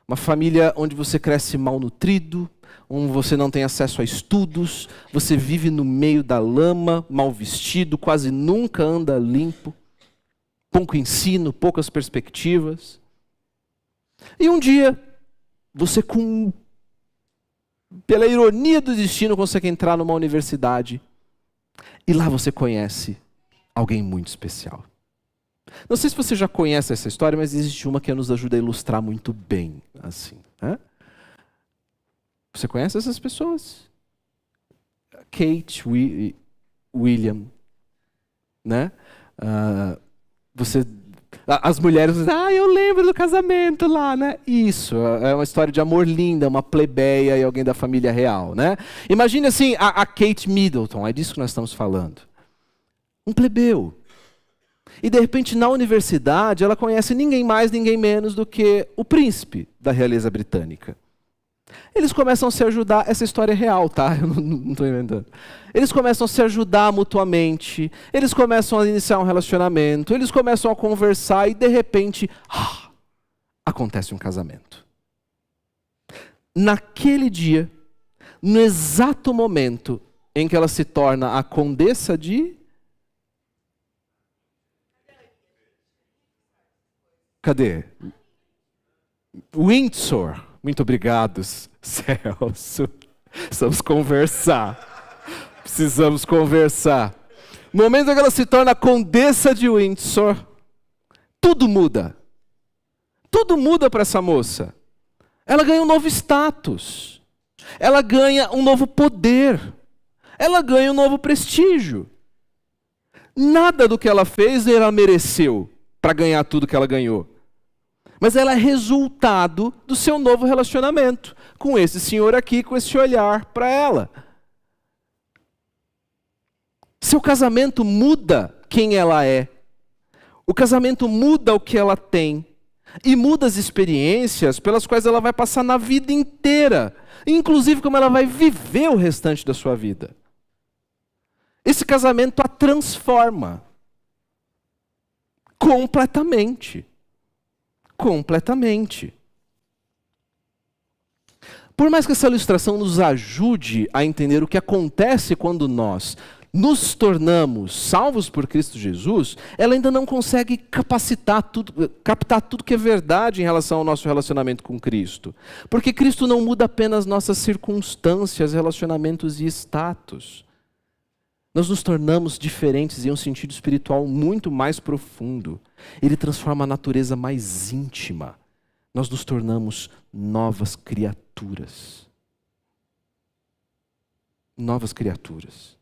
Speaker 1: Uma família onde você cresce malnutrido, onde você não tem acesso a estudos, você vive no meio da lama, mal vestido, quase nunca anda limpo, pouco ensino, poucas perspectivas. E um dia, você pela ironia do destino, consegue entrar numa universidade e lá você conhece alguém muito especial. Não sei se você já conhece essa história, mas existe uma que nos ajuda a ilustrar muito bem, assim. Né? Você conhece essas pessoas? Kate, William, né? As mulheres dizem, eu lembro do casamento lá, né? Isso, é uma história de amor linda, uma plebeia e alguém da família real, né? Imagine assim, a Kate Middleton, é disso que nós estamos falando. Um plebeu. E de repente na universidade ela conhece ninguém mais, ninguém menos do que o príncipe da realeza britânica. Eles começam a se ajudar, essa história é real, tá? Eu não estou inventando. Eles começam a se ajudar mutuamente, eles começam a iniciar um relacionamento, eles começam a conversar e de repente, acontece um casamento. Naquele dia, no exato momento em que ela se torna a condessa de... Cadê? Windsor, muito obrigado, Celso. Precisamos conversar. No momento em que ela se torna a Condessa de Windsor, tudo muda. Tudo muda para essa moça. Ela ganha um novo status. Ela ganha um novo poder. Ela ganha um novo prestígio. Nada do que ela fez ela mereceu para ganhar tudo que ela ganhou. Mas ela é resultado do seu novo relacionamento com esse senhor aqui, com esse olhar para ela. Seu casamento muda quem ela é. O casamento muda o que ela tem. E muda as experiências pelas quais ela vai passar na vida inteira. Inclusive como ela vai viver o restante da sua vida. Esse casamento a transforma. Completamente. Completamente. Por mais que essa ilustração nos ajude a entender o que acontece quando nós nos tornamos salvos por Cristo Jesus, ela ainda não consegue captar tudo que é verdade em relação ao nosso relacionamento com Cristo. Porque Cristo não muda apenas nossas circunstâncias, relacionamentos e status. Nós nos tornamos diferentes em um sentido espiritual muito mais profundo. Ele transforma a natureza mais íntima. Nós nos tornamos novas criaturas. Novas criaturas.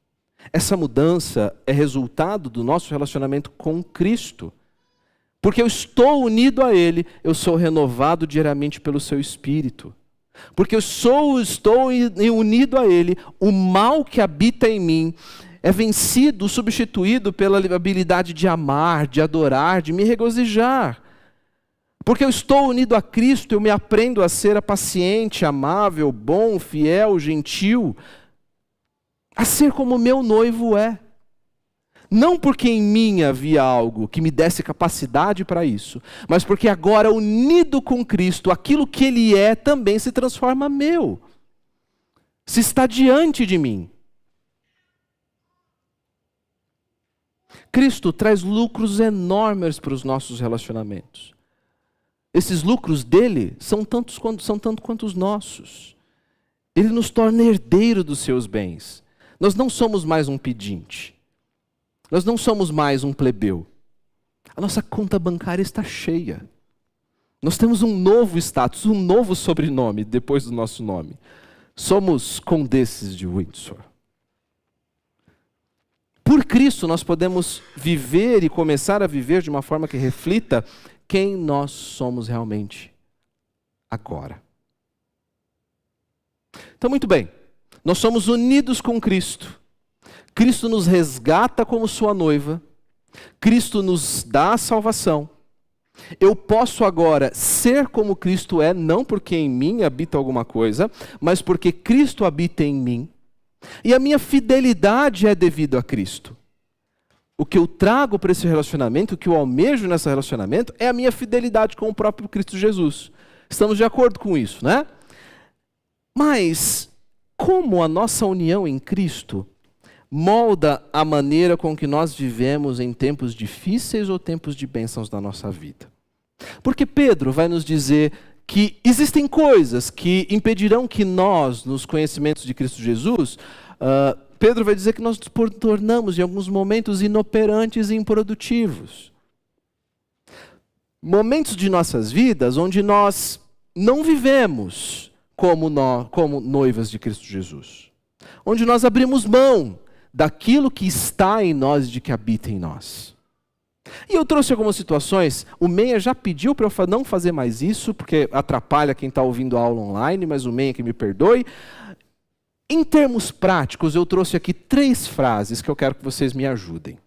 Speaker 1: Essa mudança é resultado do nosso relacionamento com Cristo. Porque eu estou unido a Ele, eu sou renovado diariamente pelo seu Espírito. Porque eu estou unido a Ele, o mal que habita em mim é vencido, substituído pela habilidade de amar, de adorar, de me regozijar. Porque eu estou unido a Cristo, eu me aprendo a ser paciente, amável, bom, fiel, gentil, a ser como meu noivo é. Não porque em mim havia algo que me desse capacidade para isso, mas porque agora, unido com Cristo, aquilo que Ele é também se transforma meu. Se está diante de mim. Cristo traz lucros enormes para os nossos relacionamentos. Esses lucros dele são tanto quanto os nossos. Ele nos torna herdeiro dos seus bens. Nós não somos mais um pedinte. Nós não somos mais um plebeu. A nossa conta bancária está cheia. Nós temos um novo status, um novo sobrenome depois do nosso nome. Somos condesses de Windsor. Por Cristo nós podemos viver e começar a viver de uma forma que reflita quem nós somos realmente agora. Então, muito bem. Nós somos unidos com Cristo. Cristo nos resgata como sua noiva. Cristo nos dá a salvação. Eu posso agora ser como Cristo é, não porque em mim habita alguma coisa, mas porque Cristo habita em mim. E a minha fidelidade é devido a Cristo. O que eu trago para esse relacionamento, o que eu almejo nesse relacionamento, é a minha fidelidade com o próprio Cristo Jesus. Estamos de acordo com isso, né? Mas, como a nossa união em Cristo molda a maneira com que nós vivemos em tempos difíceis ou tempos de bênçãos na nossa vida? Porque Pedro vai nos dizer que existem coisas que impedirão que nós, nos conhecimentos de Cristo Jesus, Pedro vai dizer que nós nos tornamos, em alguns momentos, inoperantes e improdutivos. Momentos de nossas vidas onde nós não vivemos como noivas de Cristo Jesus. Onde nós abrimos mão daquilo que está em nós e de que habita em nós. E eu trouxe algumas situações. O Meia já pediu para eu não fazer mais isso, porque atrapalha quem está ouvindo a aula online, mas o Meia que me perdoe. Em termos práticos, eu trouxe aqui 3 frases que eu quero que vocês me ajudem.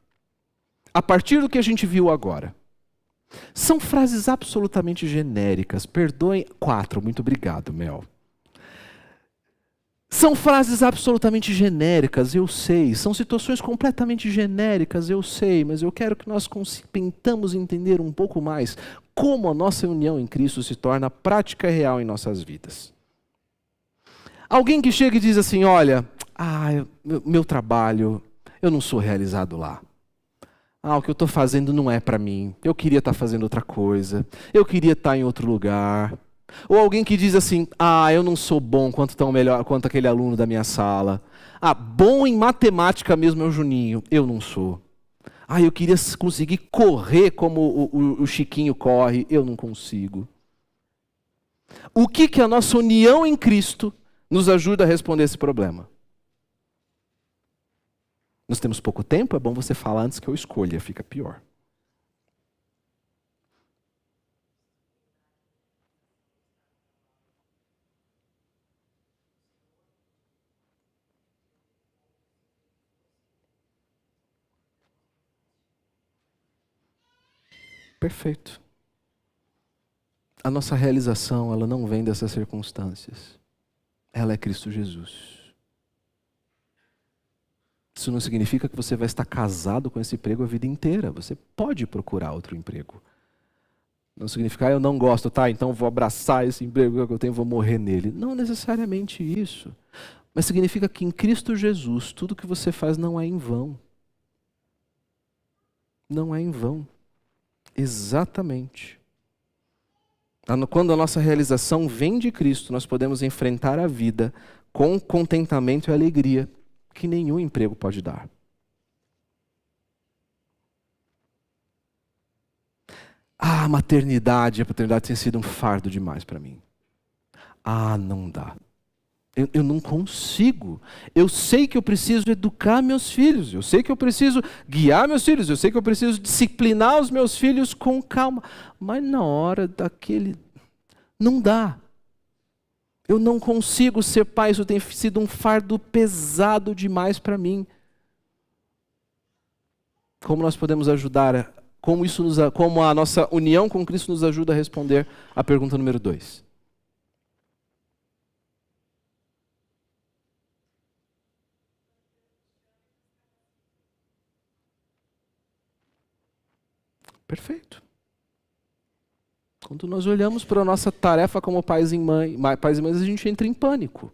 Speaker 1: A partir do que a gente viu agora. São frases absolutamente genéricas. Perdoem. 4, muito obrigado, Mel. São frases absolutamente genéricas, eu sei. São situações completamente genéricas, eu sei. Mas eu quero que nós tentamos entender um pouco mais como a nossa união em Cristo se torna prática e real em nossas vidas. Alguém que chega e diz assim, olha, meu trabalho, eu não sou realizado lá. O que eu estou fazendo não é para mim. Eu queria estar fazendo outra coisa. Eu queria estar em outro lugar. Ou alguém que diz assim: ah, eu não sou bom quanto tão melhor quanto aquele aluno da minha sala. Ah, bom em matemática mesmo é o Juninho. Eu não sou. Ah, eu queria conseguir correr como o Chiquinho corre. Eu não consigo. O que a nossa união em Cristo nos ajuda a responder esse problema? Nós temos pouco tempo, é bom você falar antes que eu escolha, fica pior. Perfeito. A nossa realização, ela não vem dessas circunstâncias. Ela é Cristo Jesus. Isso não significa que você vai estar casado com esse emprego a vida inteira. Você pode procurar outro emprego. Não significa, eu não gosto, tá? Então vou abraçar esse emprego que eu tenho e vou morrer nele. Não necessariamente isso. Mas significa que em Cristo Jesus, tudo que você faz não é em vão. Não é em vão. Exatamente. Quando a nossa realização vem de Cristo, nós podemos enfrentar a vida com contentamento e alegria que nenhum emprego pode dar. Ah, a paternidade tem sido um fardo demais para mim. Ah, não dá. Eu não consigo. Eu sei que eu preciso educar meus filhos. Eu sei que eu preciso guiar meus filhos. Eu sei que eu preciso disciplinar os meus filhos com calma. Mas na hora daquele... não dá. Eu não consigo ser pai. Isso tem sido um fardo pesado demais para mim. Como nós podemos ajudar? Como a nossa união com Cristo nos ajuda a responder à pergunta número 2? Perfeito. Quando nós olhamos para a nossa tarefa como pais e mães, a gente entra em pânico.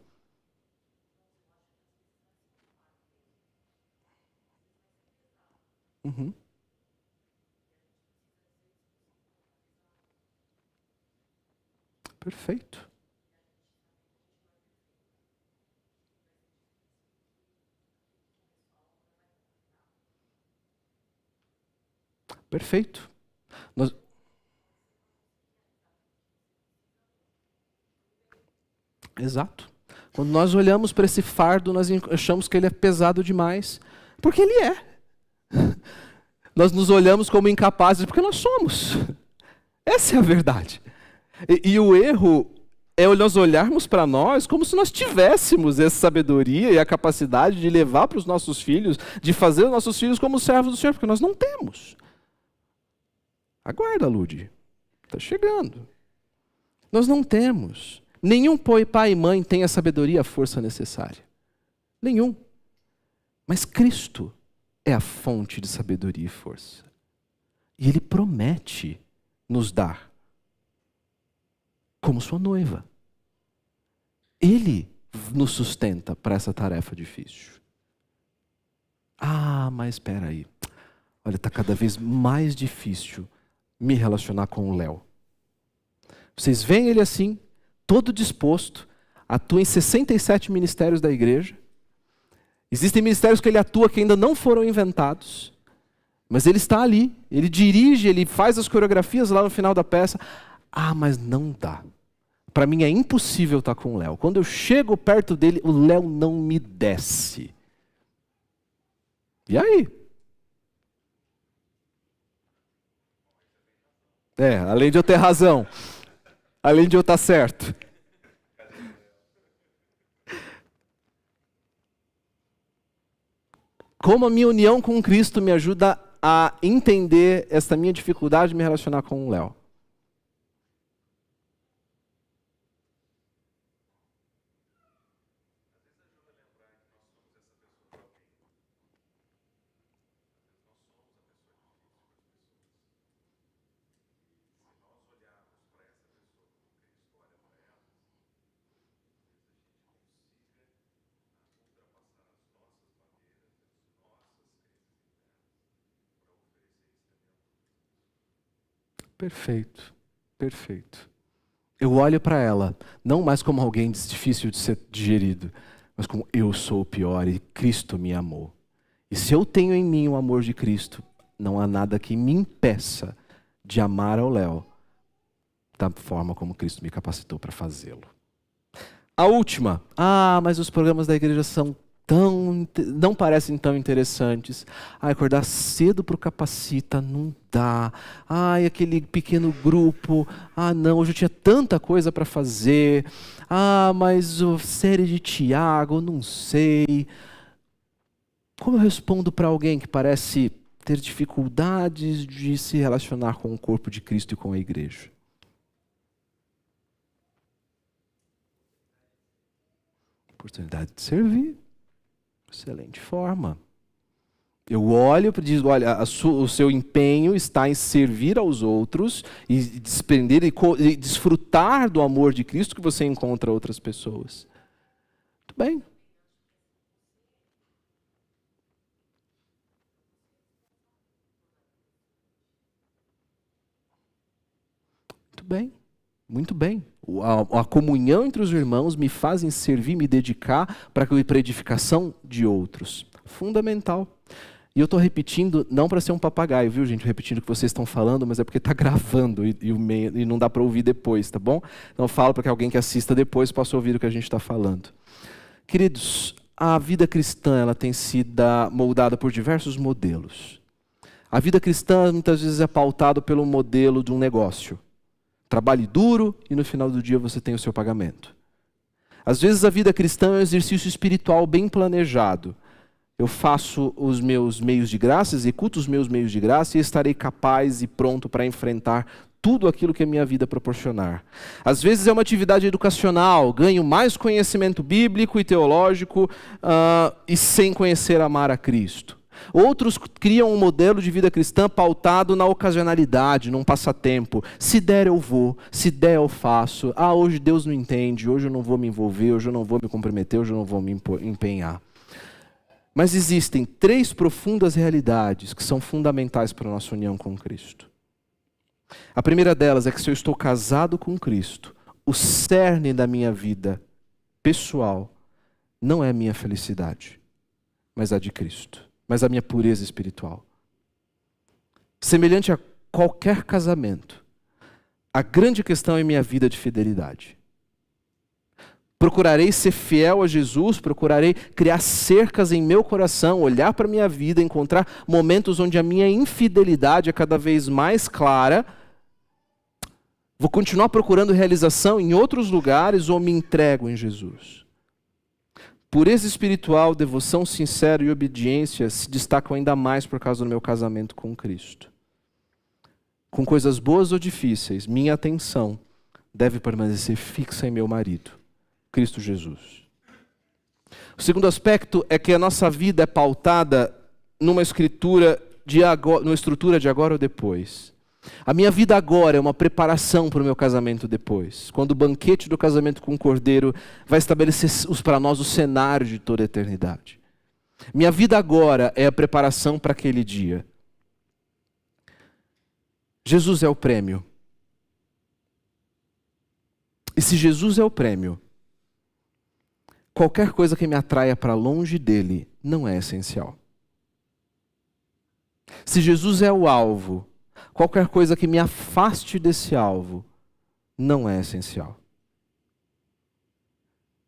Speaker 1: Uhum. Perfeito. Perfeito. Nós... Exato. Quando nós olhamos para esse fardo, nós achamos que ele é pesado demais. Porque ele é. Nós nos olhamos como incapazes porque nós somos. Essa é a verdade. E o erro é nós olharmos para nós como se nós tivéssemos essa sabedoria e a capacidade de levar para os nossos filhos, de fazer os nossos filhos como servos do Senhor, porque nós não temos. Aguarda, Ludi. Está chegando. Nós não temos. Nenhum pai e mãe tem a sabedoria e a força necessária. Nenhum. Mas Cristo é a fonte de sabedoria e força. E Ele promete nos dar como sua noiva. Ele nos sustenta para essa tarefa difícil. Ah, mas espera aí. Olha, está cada vez mais difícil me relacionar com o Léo. Vocês veem ele assim, todo disposto, atua em 67 ministérios da igreja. Existem ministérios que ele atua que ainda não foram inventados, mas ele está ali, ele dirige, ele faz as coreografias lá no final da peça. Ah, mas não dá. Para mim é impossível estar com o Léo. Quando eu chego perto dele, o Léo não me desce. E aí? Além de eu ter razão, além de eu estar certo. Como a minha união com Cristo me ajuda a entender esta minha dificuldade de me relacionar com o Léo? Perfeito, perfeito. Eu olho para ela, não mais como alguém difícil de ser digerido, mas como eu sou o pior e Cristo me amou. E se eu tenho em mim o amor de Cristo, não há nada que me impeça de amar ao Léo da forma como Cristo me capacitou para fazê-lo. A última. Mas os programas da igreja não parecem tão interessantes. Acordar cedo para o Capacita, não dá. Aquele pequeno grupo. Não, hoje eu tinha tanta coisa para fazer. Mas a série de Tiago, não sei. Como eu respondo para alguém que parece ter dificuldades de se relacionar com o corpo de Cristo e com a igreja? Oportunidade de servir. Excelente forma. Eu olho e digo, olha, o seu empenho está em servir aos outros e desprender e desfrutar do amor de Cristo que você encontra outras pessoas. Muito bem. Muito bem. Muito bem. A comunhão entre os irmãos me fazem servir, me dedicar para a edificação de outros. Fundamental. E eu estou repetindo, não para ser um papagaio, viu, gente? Repetindo o que vocês estão falando, mas é porque está gravando e não dá para ouvir depois, tá bom? Então eu falo para que alguém que assista depois possa ouvir o que a gente está falando. Queridos, a vida cristã ela tem sido moldada por diversos modelos. A vida cristã muitas vezes é pautada pelo modelo de um negócio. Trabalhe duro e no final do dia você tem o seu pagamento. Às vezes a vida cristã é um exercício espiritual bem planejado. Eu faço os meus meios de graça, executo os meus meios de graça e estarei capaz e pronto para enfrentar tudo aquilo que a minha vida proporcionar. Às vezes é uma atividade educacional, ganho mais conhecimento bíblico e teológico e sem conhecer amar a Cristo. Outros criam um modelo de vida cristã pautado na ocasionalidade, num passatempo. Se der eu vou, se der eu faço. Hoje Deus não entende, hoje eu não vou me envolver, hoje eu não vou me comprometer, hoje eu não vou me empenhar. Mas existem 3 profundas realidades que são fundamentais para a nossa união com Cristo. A primeira delas é que se eu estou casado com Cristo, o cerne da minha vida pessoal não é a minha felicidade, mas a de Cristo. Mas a minha pureza espiritual. Semelhante a qualquer casamento, a grande questão é minha vida de fidelidade. Procurarei ser fiel a Jesus, procurarei criar cercas em meu coração, olhar para a minha vida, encontrar momentos onde a minha infidelidade é cada vez mais clara. Vou continuar procurando realização em outros lugares ou me entrego em Jesus. Pureza espiritual, devoção sincera e obediência se destacam ainda mais por causa do meu casamento com Cristo. Com coisas boas ou difíceis, minha atenção deve permanecer fixa em meu marido, Cristo Jesus. O segundo aspecto é que a nossa vida é pautada numa estrutura de agora ou depois. A minha vida agora é uma preparação para o meu casamento depois. Quando o banquete do casamento com o Cordeiro vai estabelecer para nós o cenário de toda a eternidade. Minha vida agora é a preparação para aquele dia. Jesus é o prêmio. E se Jesus é o prêmio, qualquer coisa que me atraia para longe dele não é essencial. Se Jesus é o alvo, qualquer coisa que me afaste desse alvo não é essencial.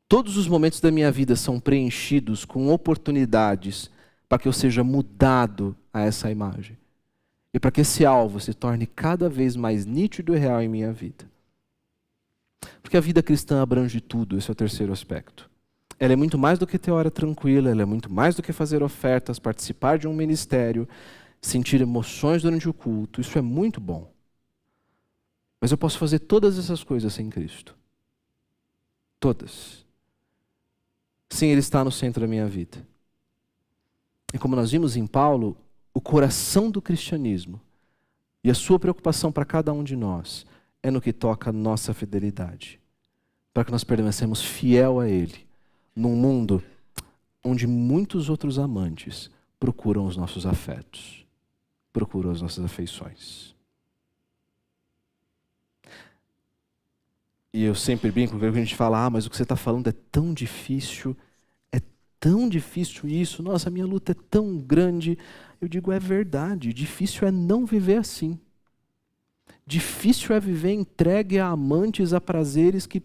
Speaker 1: Todos os momentos da minha vida são preenchidos com oportunidades para que eu seja mudado a essa imagem. E para que esse alvo se torne cada vez mais nítido e real em minha vida. Porque a vida cristã abrange tudo, esse é o terceiro aspecto. Ela é muito mais do que ter hora tranquila, ela é muito mais do que fazer ofertas, participar de um ministério, sentir emoções durante o culto, isso é muito bom. Mas eu posso fazer todas essas coisas sem Cristo. Todas. Sem Ele estar no centro da minha vida. E como nós vimos em Paulo, o coração do cristianismo e a sua preocupação para cada um de nós é no que toca a nossa fidelidade. Para que nós permanecemos fiel a Ele, num mundo onde muitos outros amantes procuram os nossos afetos. Procuram as nossas afeições. E eu sempre brinco, porque a gente fala, mas o que você está falando é tão difícil isso, nossa, a minha luta é tão grande. Eu digo, é verdade, difícil é não viver assim. Difícil é viver entregue a amantes, a prazeres que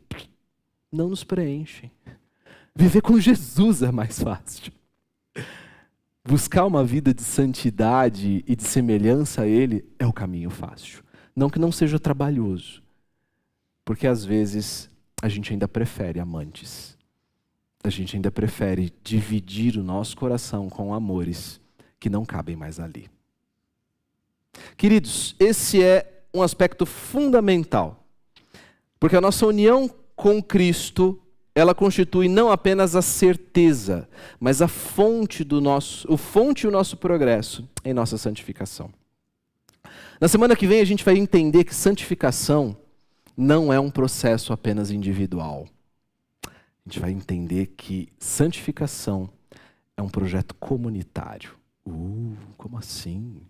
Speaker 1: não nos preenchem. Viver com Jesus é mais fácil. Buscar uma vida de santidade e de semelhança a Ele é o caminho fácil. Não que não seja trabalhoso, porque às vezes a gente ainda prefere amantes. A gente ainda prefere dividir o nosso coração com amores que não cabem mais ali. Queridos, esse é um aspecto fundamental, porque a nossa união com Cristo, ela constitui não apenas a certeza, mas a fonte e o nosso progresso em nossa santificação. Na semana que vem a gente vai entender que santificação não é um processo apenas individual. A gente vai entender que santificação é um projeto comunitário. Como assim?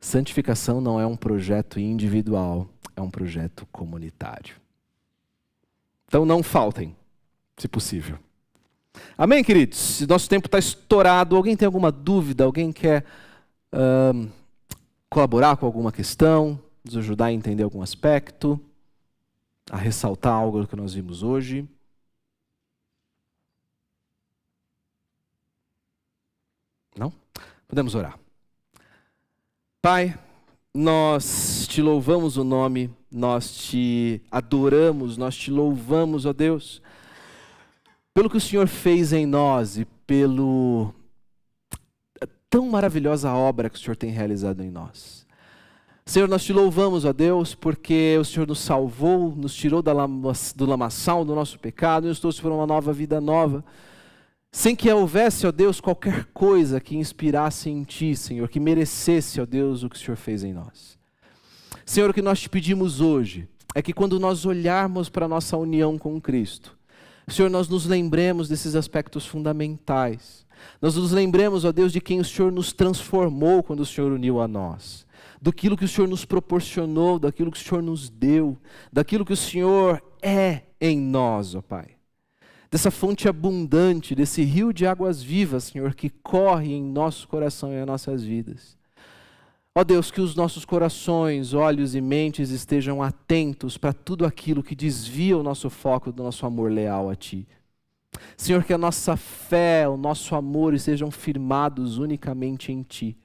Speaker 1: Santificação não é um projeto individual, é um projeto comunitário. Então não faltem, se possível. Amém, queridos? Nosso tempo está estourado. Alguém tem alguma dúvida? Alguém quer colaborar com alguma questão? Nos ajudar a entender algum aspecto? A ressaltar algo do que nós vimos hoje? Não? Podemos orar. Pai, nós te louvamos o nome, nós te adoramos, nós te louvamos, ó Deus, pelo que o Senhor fez em nós e pelo tão maravilhosa obra que o Senhor tem realizado em nós. Senhor, nós te louvamos, ó Deus, porque o Senhor nos salvou, nos tirou do lamaçal do nosso pecado e nos trouxe para uma nova vida nova. Sem que houvesse, ó Deus, qualquer coisa que inspirasse em Ti, Senhor, que merecesse, ó Deus, o que o Senhor fez em nós. Senhor, o que nós te pedimos hoje é que quando nós olharmos para a nossa união com Cristo, Senhor, nós nos lembremos desses aspectos fundamentais. Nós nos lembremos, ó Deus, de quem o Senhor nos transformou quando o Senhor uniu a nós. Daquilo que o Senhor nos proporcionou, daquilo que o Senhor nos deu, daquilo que o Senhor é em nós, ó Pai. Dessa fonte abundante, desse rio de águas vivas, Senhor, que corre em nosso coração e em nossas vidas. Ó Deus, que os nossos corações, olhos e mentes estejam atentos para tudo aquilo que desvia o nosso foco do nosso amor leal a Ti. Senhor, que a nossa fé, o nosso amor estejam firmados unicamente em Ti.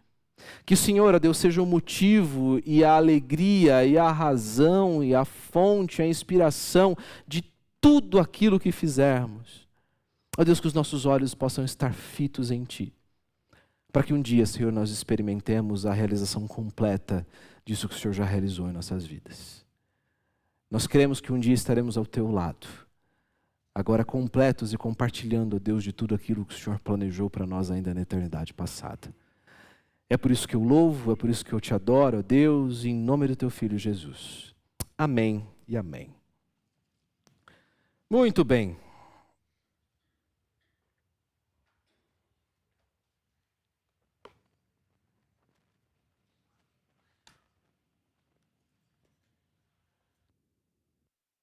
Speaker 1: Que o Senhor, ó Deus, seja o motivo e a alegria e a razão e a fonte, a inspiração de tudo aquilo que fizermos. Ó Deus, que os nossos olhos possam estar fitos em Ti, para que um dia, Senhor, nós experimentemos a realização completa disso que o Senhor já realizou em nossas vidas. Nós cremos que um dia estaremos ao Teu lado, agora completos e compartilhando, ó Deus, de tudo aquilo que o Senhor planejou para nós ainda na eternidade passada. É por isso que eu louvo, é por isso que eu Te adoro, ó Deus, em nome do Teu Filho Jesus. Amém e amém. Muito bem.